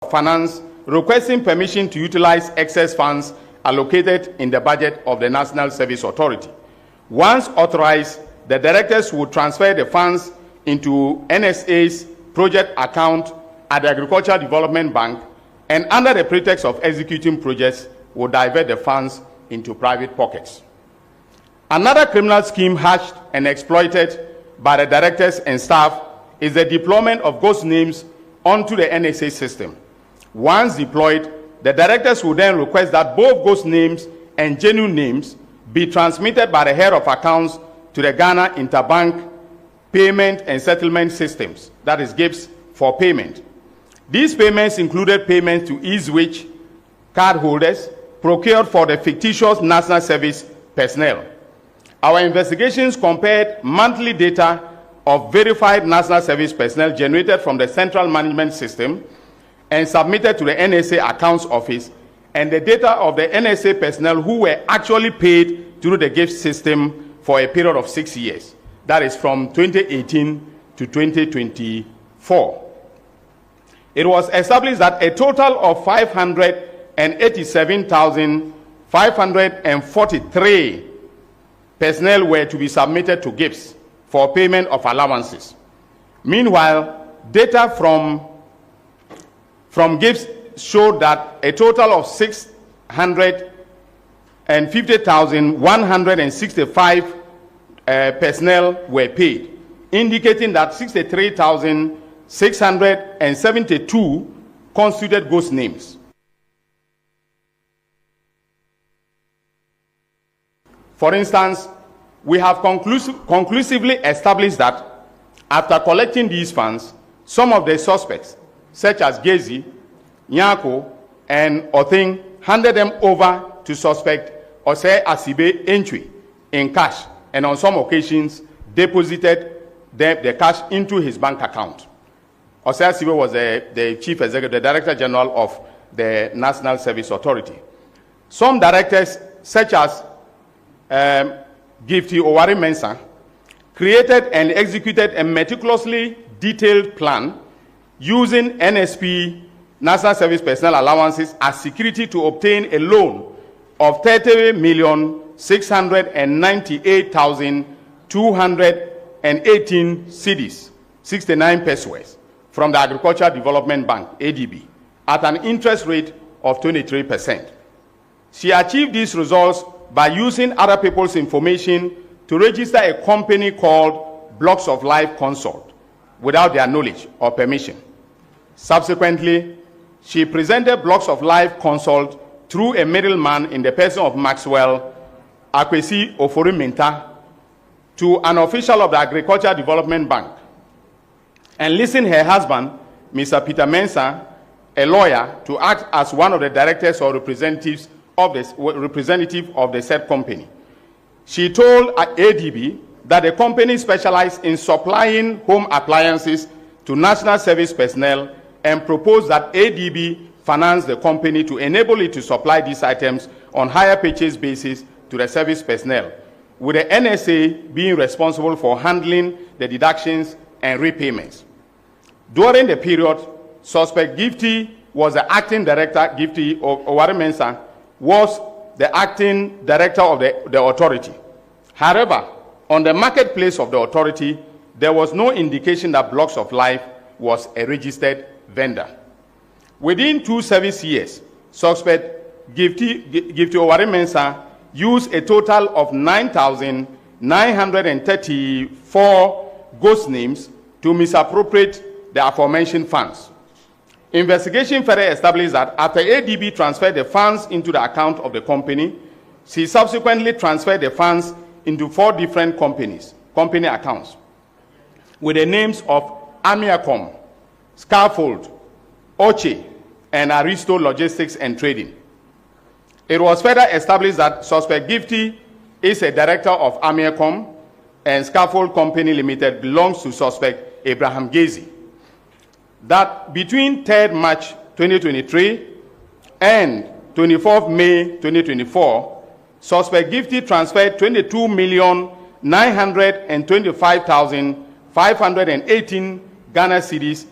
Finance requesting permission to utilize excess funds allocated in the budget of the National Service Authority. Once authorized, the directors would transfer the funds into NSA's project account at the Agricultural Development Bank, and under the pretext of executing projects, would divert the funds into private pockets. Another criminal scheme hatched and exploited by the directors and staff is the deployment of ghost names onto the NSA system. Once deployed, the directors would then request that both ghost names and genuine names be transmitted by the head of accounts to the Ghana Interbank Payment and Settlement Systems, that is GIPS, for payment. These payments included payments to Eastwich cardholders procured for the fictitious National Service personnel. Our investigations compared monthly data of verified National Service personnel generated from the Central Management System and submitted to the NSA Accounts Office, and the data of the NSA personnel who were actually paid through the gift system for a period of 6 years. That is from 2018 to 2024. It was established that a total of 587,543 personnel were to be submitted to GIPS for payment of allowances. Meanwhile, data from GIPS showed that a total of 650,165 personnel were paid, indicating that 63,672 constituted ghost names. For instance, we have conclusively established that after collecting these funds, some of the suspects, such as Gezi, Nyako, and Othing, handed them over to suspect Osei Asibe Entry in cash, and on some occasions deposited the cash into his bank account. Osei Asibe was the chief executive, the director general of the National Service Authority. Some directors, such as Gifty Owari Mensah, created and executed a meticulously detailed plan using NSP, National Service Personnel Allowances, as security to obtain a loan of 30,698,218 cedis, 69 pesos, from the Agricultural Development Bank, ADB, at an interest rate of 23%. She achieved these results by using other people's information to register a company called Blocks of Life Consult without their knowledge or permission. Subsequently, she presented Blocks of Life Consult through a middleman in the person of Maxwell Akwesi Ofori-Mintah to an official of the Agricultural Development Bank, and enlisting her husband, Mr. Peter Mensah, a lawyer, to act as one of the directors or representative of the said company. She told ADB that the company specialized in supplying home appliances to National Service personnel, and proposed that ADB finance the company to enable it to supply these items on hire purchase basis to the service personnel, with the NSA being responsible for handling the deductions and repayments. During the period, suspect Gifty was the acting director, Gifty Owari Mensah was the acting director of the authority. However, on the marketplace of the authority, there was no indication that Blocks of Life was a registered vendor. Within 2 service years, suspect Gifty Owari Mensah used a total of 9,934 ghost names to misappropriate the aforementioned funds. Investigation further established that after ADB transferred the funds into the account of the company, she subsequently transferred the funds into 4 different company accounts with the names of Amiacom, Scaffold, Oche, and Aristo Logistics and Trading. It was further established that suspect Gifty is a director of Amiacom, and Scaffold Company Limited belongs to suspect Abraham Gezi. That between 3rd March 2023 and 24th May 2024, suspect Gifty transferred 22,925,518 Ghana cedis